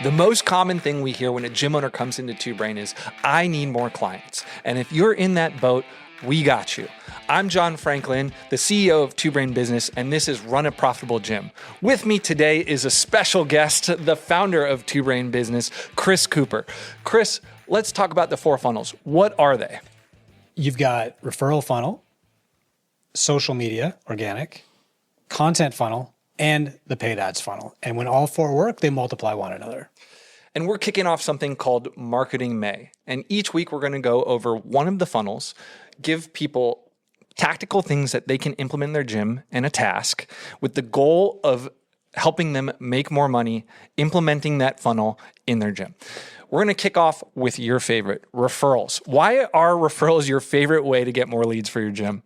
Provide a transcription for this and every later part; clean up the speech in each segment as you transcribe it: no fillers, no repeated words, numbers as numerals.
The most common thing we hear when a gym owner comes into Two Brain is, I need more clients. And if you're in that boat, we got you. I'm John Franklin, the CEO of Two Brain Business, and this is Run a Profitable Gym. With me today is a special guest, the founder of Two Brain Business, Chris Cooper. Chris, let's talk about the 4 funnels. What are they? You've got referral funnel, social media, organic, content funnel, and the paid ads funnel. And when all 4 work, they multiply one another. And we're kicking off something called Marketing May. And each week we're going to go over one of the funnels, give people tactical things that they can implement in their gym and a task with the goal of helping them make more money, implementing that funnel in their gym. We're going to kick off with your favorite, referrals. Why are referrals your favorite way to get more leads for your gym?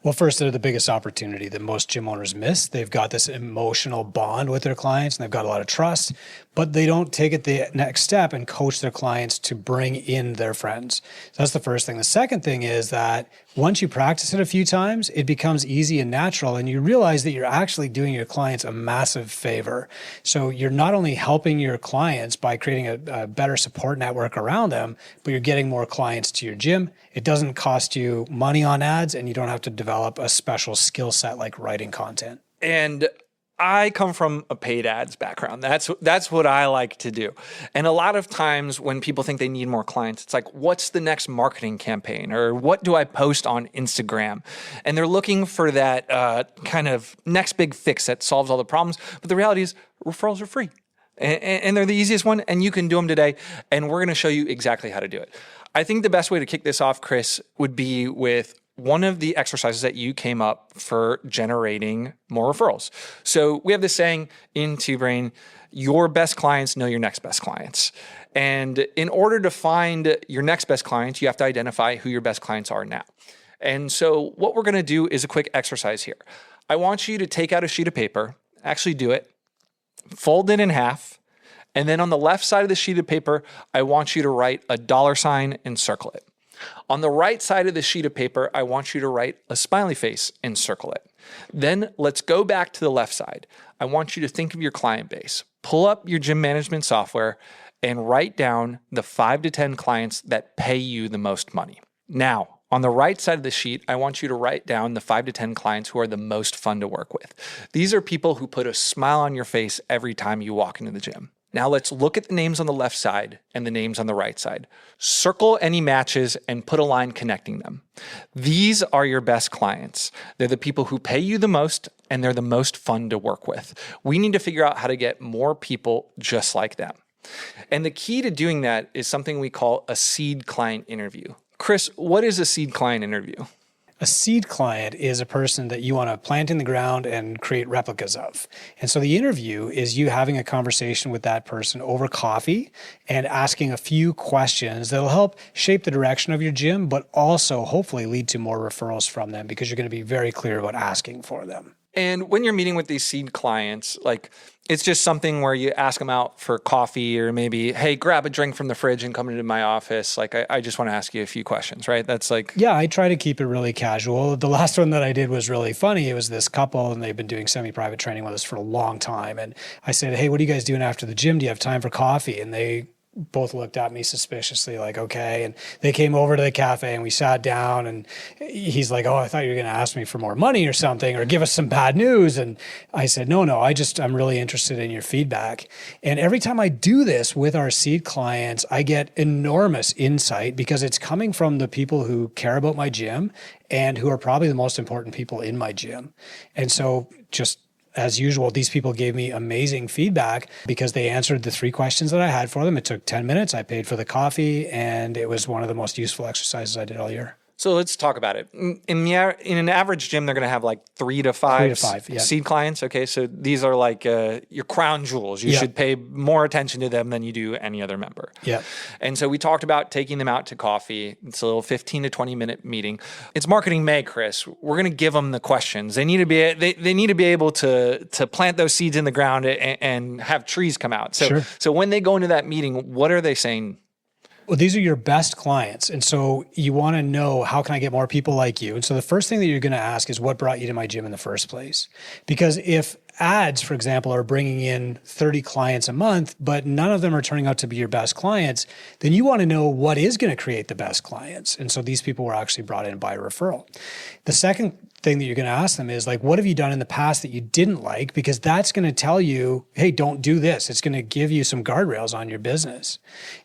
Well, first, they're the biggest opportunity that most gym owners miss. They've got this emotional bond with their clients and they've got a lot of trust, but they don't take it the next step and coach their clients to bring in their friends. So that's the first thing. The second thing is that once you practice it a few times, it becomes easy and natural, and you realize that you're actually doing your clients a massive favor. So you're not only helping your clients by creating a better support network around them, but you're getting more clients to your gym. It doesn't cost you money on ads, and you don't have to develop a special skill set like writing content. And I come from a paid ads background. That's what I like to do. And a lot of times when people think they need more clients, it's like, what's the next marketing campaign? Or what do I post on Instagram? And they're looking for that kind of next big fix that solves all the problems. But the reality is referrals are free. And they're the easiest one, and you can do them today. And we're going to show you exactly how to do it. I think the best way to kick this off, Chris, would be with one of the exercises that you came up for generating more referrals. So we have this saying in Two Brain, your best clients know your next best clients. And in order to find your next best clients, you have to identify who your best clients are now. And so what we're going to do is a quick exercise here. I want you to take out a sheet of paper, actually do it, fold it in half, and then on the left side of the sheet of paper, I want you to write a $sign and circle it. On the right side of the sheet of paper, I want you to write a smiley face and circle it. Then let's go back to the left side. I want you to think of your client base. Pull up your gym management software and write down the 5 to 10 clients that pay you the most money. Now, on the right side of the sheet, I want you to write down the 5 to 10 clients who are the most fun to work with. These are people who put a smile on your face every time you walk into the gym. Now let's look at the names on the left side and the names on the right side. Circle any matches and put a line connecting them. These are your best clients. They're the people who pay you the most, and they're the most fun to work with. We need to figure out how to get more people just like them. And the key to doing that is something we call a seed client interview. Chris, what is a seed client interview? A seed client is a person that you want to plant in the ground and create replicas of. And so the interview is you having a conversation with that person over coffee and asking a few questions that'll help shape the direction of your gym, but also hopefully lead to more referrals from them because you're going to be very clear about asking for them. And when you're meeting with these seed clients, like it's just something where you ask them out for coffee or maybe, hey, grab a drink from the fridge and come into my office. Like, I just want to ask you a few questions, right? That's like... Yeah, I try to keep it really casual. The last one that I did was really funny. It was this couple and they've been doing semi-private training with us for a long time. And I said, hey, what are you guys doing after the gym? Do you have time for coffee? And they both looked at me suspiciously like, okay. And they came over to the cafe and we sat down and he's like, oh, I thought you were going to ask me for more money or something or give us some bad news. And I said, no, I'm really interested in your feedback. And every time I do this with our seed clients, I get enormous insight because it's coming from the people who care about my gym and who are probably the most important people in my gym. And so just as usual, these people gave me amazing feedback because they answered the 3 questions that I had for them. It took 10 minutes. I paid for the coffee, and it was one of the most useful exercises I did all year. So let's talk about it. In an average gym, they're going to have like 3 to 5 yeah. seed clients. Okay, so these are like your crown jewels. You should pay more attention to them than you do any other member. Yeah. And so we talked about taking them out to coffee. It's a little 15 to 20 minute meeting. It's Marketing May, Chris. We're going to give them the questions. They need to be they need to be able to plant those seeds in the ground and have trees come out. So Sure. So when they go into that meeting, what are they saying? Well, these are your best clients. And so you want to know, how can I get more people like you? And so the first thing that you're going to ask is, what brought you to my gym in the first place? Because if ads, for example, are bringing in 30 clients a month, but none of them are turning out to be your best clients, then you want to know what is going to create the best clients. And so these people were actually brought in by referral. The second thing that you're going to ask them is like, what have you done in the past that you didn't like? Because that's going to tell you, hey, don't do this. It's going to give you some guardrails on your business.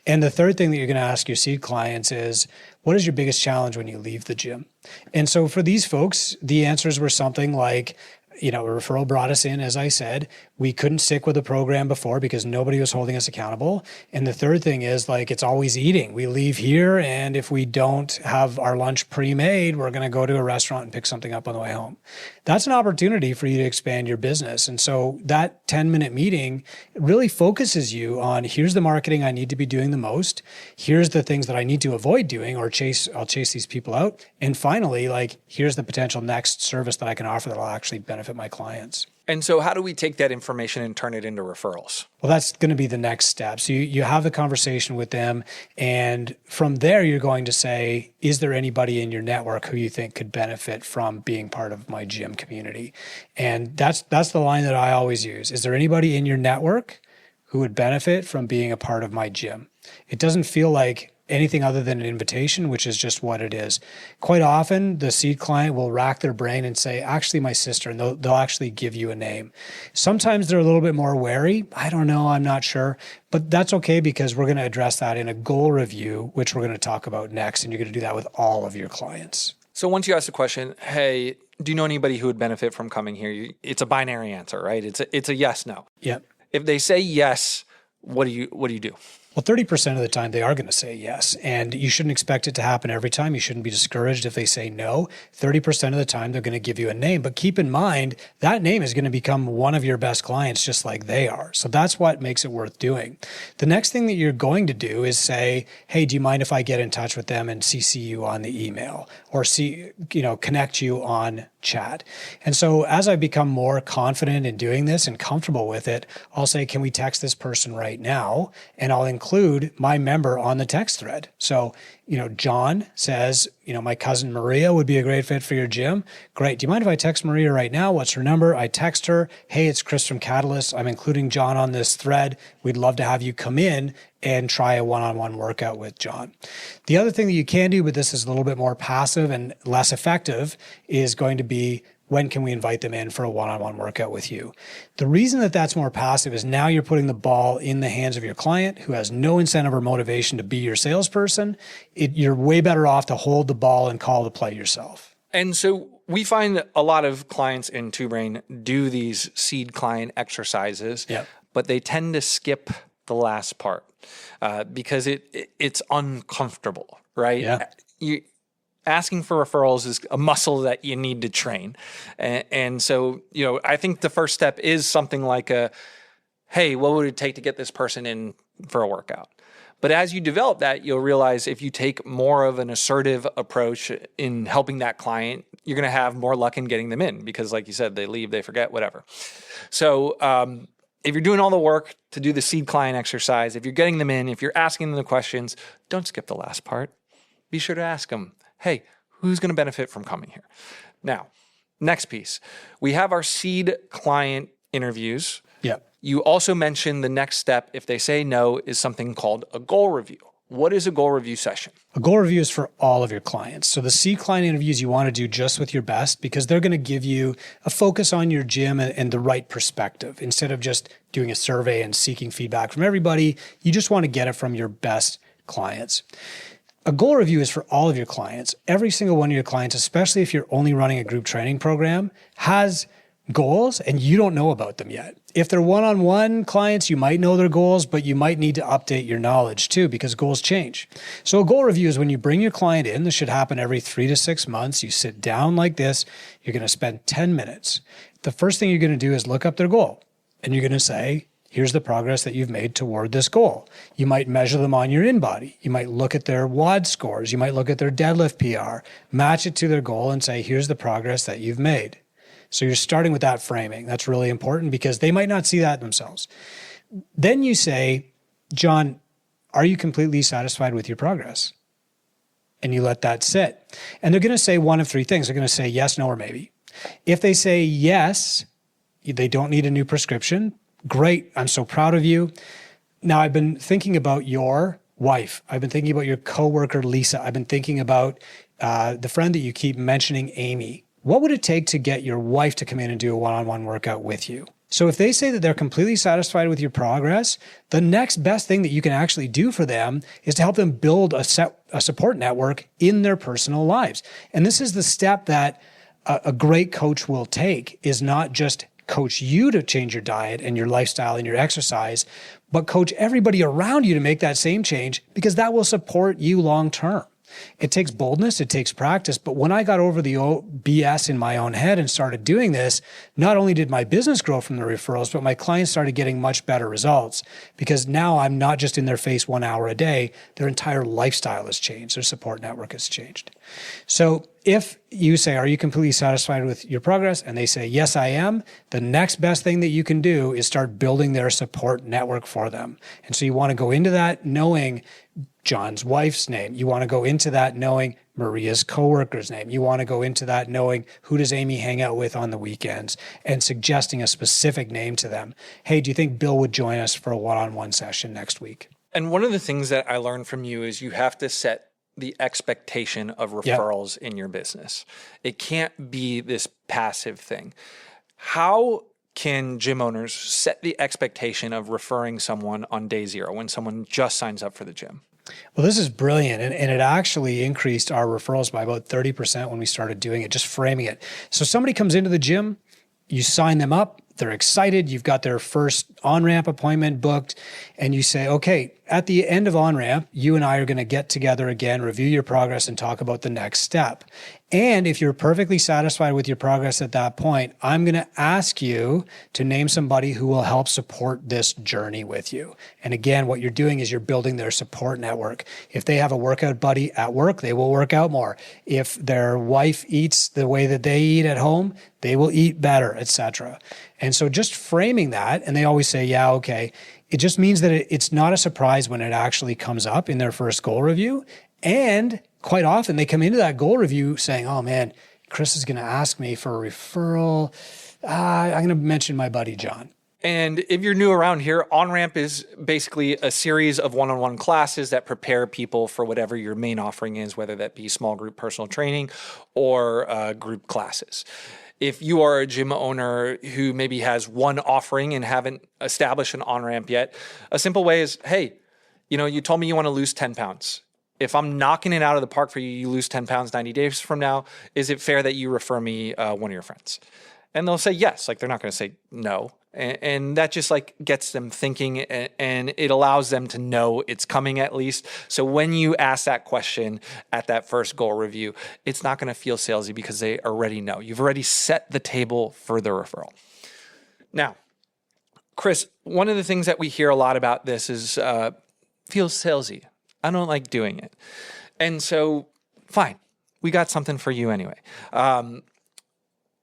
And the third thing that you're going to ask your seed clients is, what is your biggest challenge when you leave the gym? And so for these folks, the answers were something like, a referral brought us in, as I said. We couldn't stick with the program before because nobody was holding us accountable. And the third thing is like, it's always eating. We leave here, and if we don't have our lunch pre-made, we're going to go to a restaurant and pick something up on the way home. That's an opportunity for you to expand your business. And so that 10-minute meeting really focuses you on, here's the marketing I need to be doing the most. Here's the things that I need to avoid doing or I'll chase these people out. And finally, like, here's the potential next service that I can offer that will actually benefit my clients. And so how do we take that information and turn it into referrals? Well, that's going to be the next step. So you have the conversation with them, and from there, you're going to say, is there anybody in your network who you think could benefit from being part of my gym community? And that's the line that I always use. Is there anybody in your network who would benefit from being a part of my gym? It doesn't feel like anything other than an invitation, which is just what it is. Quite often, the seed client will rack their brain and say, actually, my sister, and they'll actually give you a name. Sometimes they're a little bit more wary. I don't know, I'm not sure. But that's okay, because we're going to address that in a goal review, which we're going to talk about next. And you're going to do that with all of your clients. So once you ask the question, hey, do you know anybody who would benefit from coming here? It's a binary answer, right? It's a yes, no. Yep. If they say yes, what do you do? Well, 30% of the time they are going to say yes. And you shouldn't expect it to happen every time. You shouldn't be discouraged if they say no. 30% of the time they're going to give you a name. But keep in mind, that name is going to become one of your best clients just like they are. So that's what makes it worth doing. The next thing that you're going to do is say, hey, do you mind if I get in touch with them and CC you on the email or connect you on chat? And so as I become more confident in doing this and comfortable with it, I'll say, can we text this person right now? And I'll include my member on the text thread. So, John says, my cousin Maria would be a great fit for your gym. Great. Do you mind if I text Maria right now? What's her number? I text her, hey, it's Chris from Catalyst. I'm including John on this thread. We'd love to have you come in and try a one-on-one workout with John. The other thing that you can do, but this is a little bit more passive and less effective, is going to be, when can we invite them in for a one-on-one workout with you? The reason that that's more passive is now you're putting the ball in the hands of your client who has no incentive or motivation to be your salesperson. You're way better off to hold the ball and call the play yourself. And so we find a lot of clients in Two Brain do these seed client exercises, but they tend to skip the last part because it's uncomfortable, right? Yeah. Asking for referrals is a muscle that you need to train. And so, I think the first step is something like hey, what would it take to get this person in for a workout? But as you develop that, you'll realize if you take more of an assertive approach in helping that client, you're going to have more luck in getting them in because, like you said, they leave, they forget, whatever. So if you're doing all the work to do the seed client exercise, if you're getting them in, if you're asking them the questions, don't skip the last part. Be sure to ask them, hey, who's going to benefit from coming here? Now, next piece. We have our seed client interviews. Yeah. You also mentioned the next step, if they say no, is something called a goal review. What is a goal review session? A goal review is for all of your clients. So the seed client interviews you want to do just with your best because they're going to give you a focus on your gym and the right perspective. Instead of just doing a survey and seeking feedback from everybody, you just want to get it from your best clients. A goal review is for all of your clients. Every single one of your clients, especially if you're only running a group training program, has goals and you don't know about them yet. If they're one-on-one clients, you might know their goals, but you might need to update your knowledge too because goals change. So a goal review is when you bring your client in. This should happen every 3 to 6 months. You sit down like this. You're going to spend 10 minutes. The first thing you're going to do is look up their goal and you're going to say, here's the progress that you've made toward this goal. You might measure them on your InBody. You might look at their WOD scores. You might look at their deadlift PR, match it to their goal and say, here's the progress that you've made. So you're starting with that framing. That's really important because they might not see that themselves. Then you say, John, are you completely satisfied with your progress? And you let that sit. And they're going to say one of three things. They're going to say yes, no, or maybe. If they say yes, They don't need a new prescription. Great. I'm so proud of you. Now, I've been thinking about your wife. I've been thinking about your coworker, Lisa. I've been thinking about the friend that you keep mentioning, Amy. What would it take to get your wife to come in and do a one-on-one workout with you? So if they say that they're completely satisfied with your progress, the next best thing that you can actually do for them is to help them build a support network in their personal lives. And this is the step that a great coach will take, is not just coach you to change your diet and your lifestyle and your exercise, but coach everybody around you to make that same change, because that will support you long term. It takes boldness, it takes practice. But when I got over the BS in my own head and started doing this, not only did my business grow from the referrals, but my clients started getting much better results, because now I'm not just in their face 1 hour a day, their entire lifestyle has changed, their support network has changed. So if you say, are you completely satisfied with your progress? And they say, yes, I am. The next best thing that you can do is start building their support network for them. And so you want to go into that knowing John's wife's name. You want to go into that knowing Maria's coworker's name. You want to go into that knowing who does Amy hang out with on the weekends, and suggesting a specific name to them. Hey, do you think Bill would join us for a one-on-one session next week? And one of the things that I learned from you is you have to set the expectation of referrals in your business. It can't be this passive thing. How can gym owners set the expectation of referring someone on day zero when someone just signs up for the gym? Well, this is brilliant. And it actually increased our referrals by about 30% when we started doing it, just framing it. So somebody comes into the gym, you sign them up, they're excited, you've got their first on-ramp appointment booked, and you say, okay, at the end of on-ramp, you and I are going to get together again, review your progress, and talk about the next step. And if you're perfectly satisfied with your progress at that point, I'm going to ask you to name somebody who will help support this journey with you. And again, what you're doing is you're building their support network. If they have a workout buddy at work, they will work out more. If their wife eats the way that they eat at home, they will eat better, etc. And so just framing that, and they always say, yeah, okay, it just means that it's not a surprise when it actually comes up in their first goal review. And quite often they come into that goal review saying, oh man, Chris is going to ask me for a referral. I'm going to mention my buddy John. And if you're new around here, On-Ramp is basically a series of one-on-one classes that prepare people for whatever your main offering is, whether that be small group personal training or group classes. If you are a gym owner who maybe has one offering and haven't established an on-ramp yet, a simple way is, hey, you told me you want to lose 10 pounds. If I'm knocking it out of the park for you, you lose 10 pounds 90 days from now, is it fair that you refer me one of your friends? And they'll say yes. Like, they're not going to say no. And that just gets them thinking, and it allows them to know it's coming at least. So when you ask that question at that first goal review, it's not going to feel salesy because they already know. You've already set the table for the referral. Now, Chris, one of the things that we hear a lot about this is feels salesy. I don't like doing it. And so, fine, we got something for you anyway.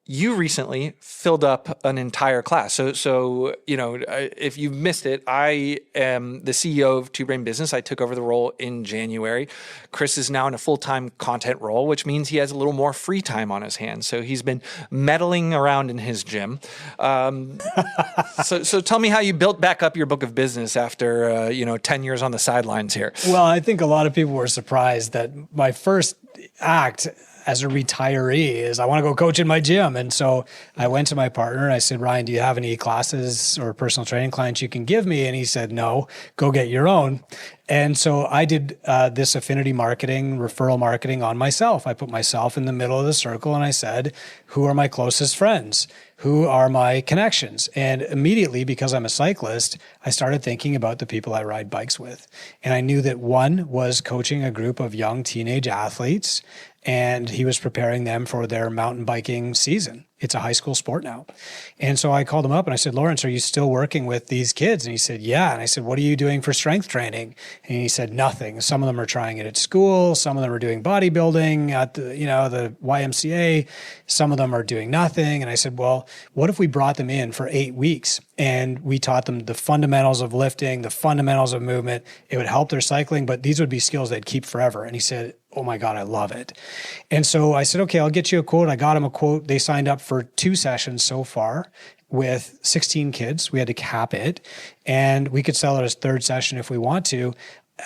You recently filled up an entire class. So if you've missed it, I am the CEO of Two Brain Business. I took over the role in January. Chris is now in a full-time content role, which means he has a little more free time on his hands. So he's been meddling around in his gym. So tell me how you built back up your book of business after 10 years on the sidelines here. Well, I think a lot of people were surprised that my first act as a retiree is I want to go coach in my gym. And so I went to my partner and I said, Ryan, do you have any classes or personal training clients you can give me? And he said, no, go get your own. And so I did this affinity marketing, referral marketing on myself. I put myself in the middle of the circle and I said, who are my closest friends? Who are my connections? And immediately, because I'm a cyclist, I started thinking about the people I ride bikes with. And I knew that one was coaching a group of young teenage athletes, and he was preparing them for their mountain biking season. It's a high school sport now. And so I called him up and I said, Lawrence, are you still working with these kids? And he said, yeah. And I said, what are you doing for strength training? And he said, nothing. Some of them are trying it at school. Some of them are doing bodybuilding at the YMCA. Some of them are doing nothing. And I said, well, what if we brought them in for 8 weeks and we taught them the fundamentals of lifting, the fundamentals of movement? It would help their cycling, but these would be skills they'd keep forever. And he said, oh my God, I love it. And so I said, okay, I'll get you a quote. I got them a quote. They signed up for 2 sessions so far with 16 kids. We had to cap it, and we could sell it as 3rd session if we want to.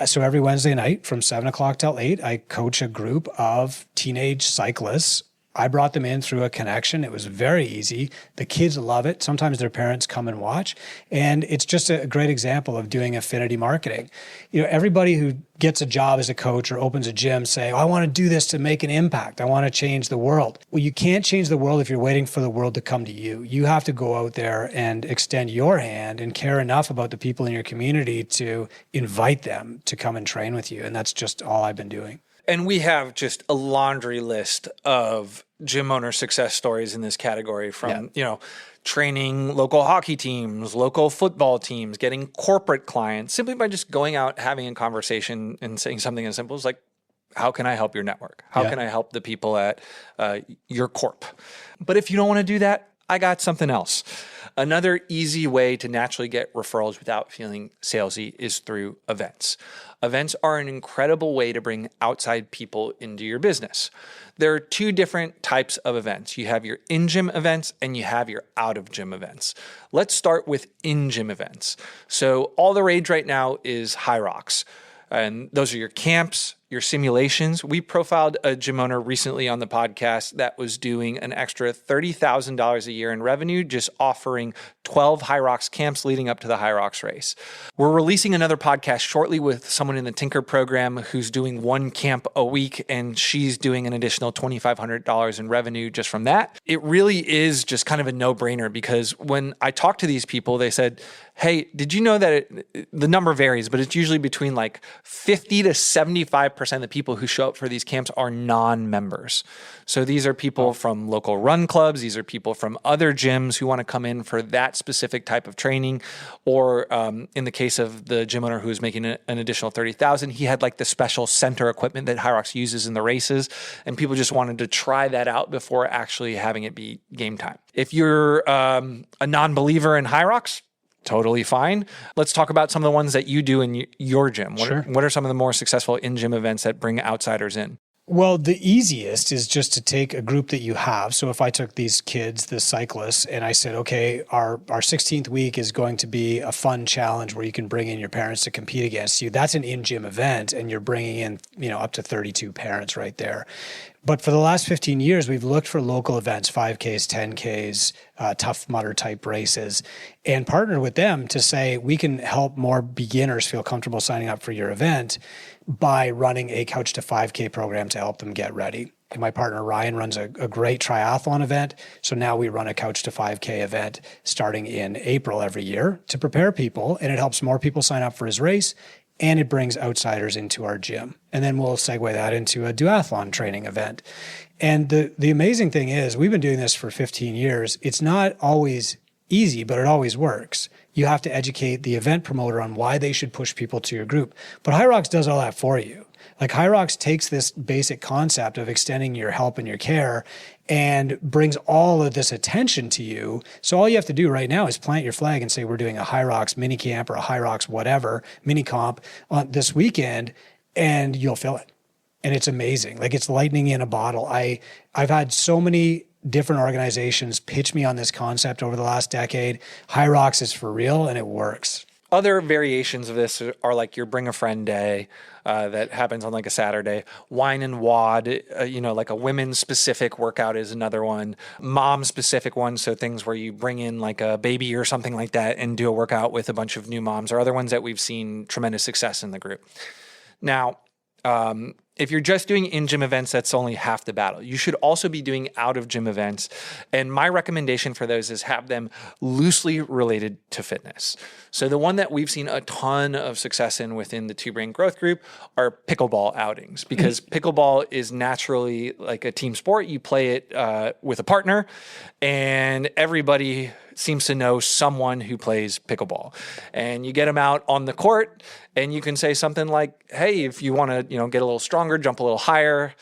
So every Wednesday night from 7 o'clock till 8, I coach a group of teenage cyclists. I brought them in through a connection. It was very easy. The kids love it. Sometimes their parents come and watch. And it's just a great example of doing affinity marketing. Everybody who gets a job as a coach or opens a gym say, I want to do this to make an impact. I want to change the world. Well, you can't change the world if you're waiting for the world to come to you. You have to go out there and extend your hand and care enough about the people in your community to invite them to come and train with you. And that's just all I've been doing. And we have just a laundry list of gym owner success stories in this category from, training local hockey teams, local football teams, getting corporate clients, simply by just going out, having a conversation and saying something as simple as like, how can I help your network? How can I help the people at your corp? But if you don't want to do that, I got something else. Another easy way to naturally get referrals without feeling salesy is through events. Events are an incredible way to bring outside people into your business. There are 2 different types of events. You have your in-gym events and you have your out-of-gym events. Let's start with in-gym events. So all the rage right now is high rocks. And those are your camps, your simulations. We profiled a gym owner recently on the podcast that was doing an extra $30,000 a year in revenue, just offering 12 High Rocks camps leading up to the High Rocks race. We're releasing another podcast shortly with someone in the Tinker program who's doing 1 camp a week, and she's doing an additional $2,500 in revenue just from that. It really is just kind of a no-brainer, because when I talked to these people, they said, hey, did you know that the number varies, but it's usually between like 50 to 75% of the people who show up for these camps are non-members. So these are people from local run clubs. These are people from other gyms who want to come in for that specific type of training. Or in the case of the gym owner who was making an additional $30,000, he had like the special center equipment that High Rocks uses in the races. And people just wanted to try that out before actually having it be game time. If you're a non-believer in High Rocks, totally fine. Let's talk about some of the ones that you do in your gym. What are some of the more successful in-gym events that bring outsiders in? Well, the easiest is just to take a group that you have. So if I took these kids, the cyclists, and I said, okay, our 16th week is going to be a fun challenge where you can bring in your parents to compete against you. That's an in-gym event, and you're bringing in, up to 32 parents right there. But for the last 15 years, we've looked for local events, 5Ks, 10Ks, Tough Mudder type races, and partnered with them to say, we can help more beginners feel comfortable signing up for your event by running a Couch to 5K program to help them get ready. And my partner Ryan runs a great triathlon event. So now we run a Couch to 5K event starting in April every year to prepare people, and it helps more people sign up for his race. And it brings outsiders into our gym. And then we'll segue that into a duathlon training event. And the amazing thing is, we've been doing this for 15 years. It's not always easy, but it always works. You have to educate the event promoter on why they should push people to your group. But High Rocks does all that for you. Like High Rocks takes this basic concept of extending your help and your care and brings all of this attention to you. So all you have to do right now is plant your flag and say, we're doing a High Rocks mini camp or a High Rocks whatever mini comp on this weekend, and you'll fill it. And it's amazing. Like, it's lightning in a bottle. I've had so many different organizations pitch me on this concept over the last decade. High Rocks is for real, and it works. Other variations of this are like your Bring a Friend Day that happens on like a Saturday. Wine and Wad, like a women's specific workout is another one. Mom specific one, so things where you bring in like a baby or something like that and do a workout with a bunch of new moms, are other ones that we've seen tremendous success in the group. Now, if you're just doing in-gym events, that's only half the battle. You should also be doing out-of-gym events. And my recommendation for those is have them loosely related to fitness. So the one that we've seen a ton of success in within the Two Brain Growth Group are pickleball outings, because pickleball is naturally like a team sport. You play it with a partner, and everybody seems to know someone who plays pickleball. And you get them out on the court, and you can say something like, hey, if you want to, get a little stronger, jump a little higher,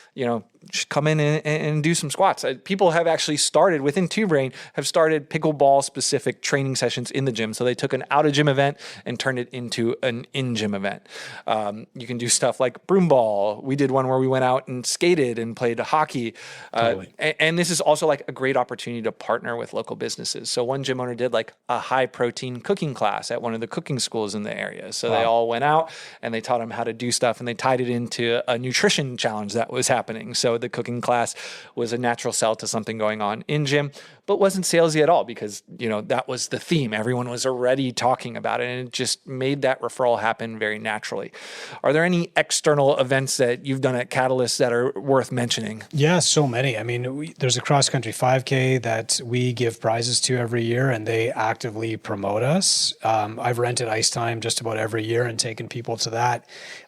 just come in and do some squats. People have actually started within Two Brain, have started pickleball specific training sessions in the gym. So they took an out of gym event and turned it into an in gym event. You can do stuff like broom ball. We did one where we went out and skated and played hockey. Totally. And this is also like a great opportunity to partner with local businesses. So one gym owner did like a high protein cooking class at one of the cooking schools in the area. So they all went out and they taught them how to do stuff, and they tied it into a nutrition challenge that was happening. So the cooking class was a natural sell to something going on in gym, but wasn't salesy at all because, that was the theme. Everyone was already talking about it, and it just made that referral happen very naturally. Are there any external events that you've done at Catalyst that are worth mentioning? Yeah, so many. I mean, there's a cross-country 5K that we give prizes to every year, and they actively promote us. I've rented ice time just about every year and taken people to that.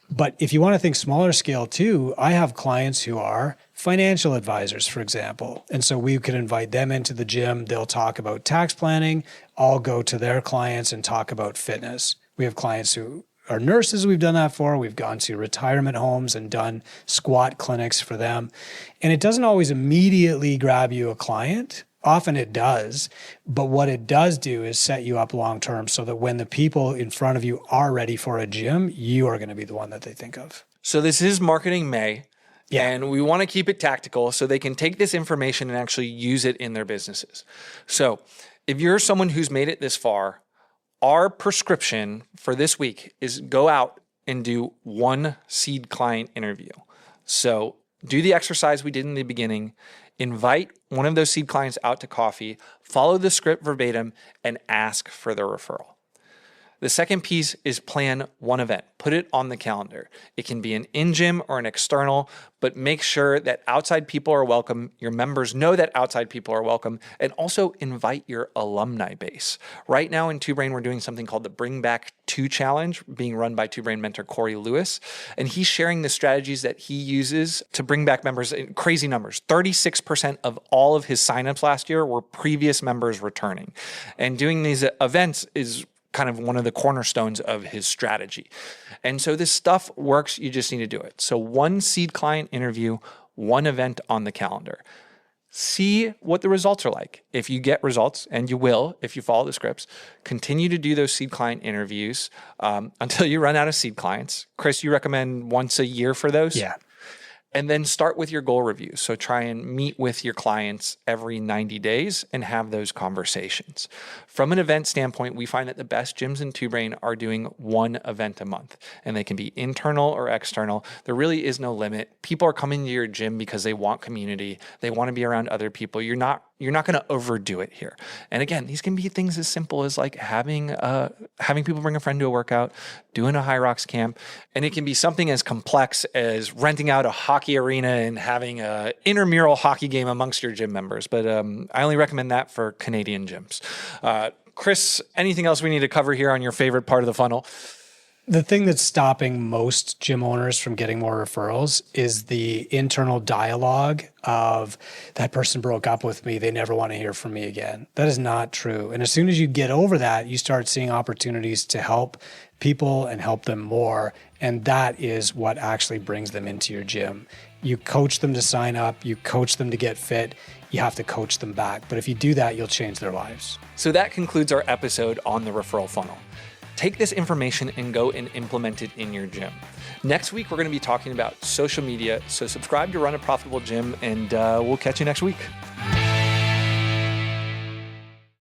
But if you want to think smaller scale too, I have clients who are financial advisors, for example. And so we could invite them into the gym. They'll talk about tax planning. I'll go to their clients and talk about fitness. We have clients who are nurses we've done that for. We've gone to retirement homes and done squat clinics for them. And it doesn't always immediately grab you a client. Often it does, but what it does do is set you up long-term so that when the people in front of you are ready for a gym, you are going to be the one that they think of. So this is Marketing May, and we want to keep it tactical so they can take this information and actually use it in their businesses. So if you're someone who's made it this far, our prescription for this week is go out and do one seed client interview. So do the exercise we did in the beginning. Invite one of those seed clients out to coffee, follow the script verbatim, and ask for the referral. The second piece is plan one event. Put it on the calendar. It can be an in-gym or an external, but make sure that outside people are welcome. Your members know that outside people are welcome, and also invite your alumni base. Right now in Two Brain, we're doing something called the Bring Back 2 Challenge, being run by Two Brain mentor Corey Lewis. And he's sharing the strategies that he uses to bring back members in crazy numbers. 36% of all of his signups last year were previous members returning. And doing these events is kind of one of the cornerstones of his strategy. And so this stuff works. You just need to do it. So one seed client interview, one event on the calendar. See what the results are like. If you get results, and you will if you follow the scripts, continue to do those seed client interviews until you run out of seed clients. Chris, you recommend once a year for those? Yeah. And then start with your goal review. So try and meet with your clients every 90 days and have those conversations. From an event standpoint, we find that the best gyms in Two Brain are doing one event a month, and they can be internal or external. There really is no limit. People are coming to your gym because they want community. They want to be around other people. You're not going to overdo it here. And again, these can be things as simple as like having people bring a friend to a workout, doing a High Rocks camp, and it can be something as complex as renting out a hockey arena and having a intramural hockey game amongst your gym members. But I only recommend that for Canadian gyms. Chris, anything else we need to cover here on your favorite part of the funnel? The thing that's stopping most gym owners from getting more referrals is the internal dialogue of that person broke up with me. They never want to hear from me again. That is not true. And as soon as you get over that, you start seeing opportunities to help people and help them more. And that is what actually brings them into your gym. You coach them to sign up. You coach them to get fit. You have to coach them back. But if you do that, you'll change their lives. So that concludes our episode on the referral funnel. Take this information and go and implement it in your gym. Next week, we're going to be talking about social media. So subscribe to Run a Profitable Gym, and we'll catch you next week.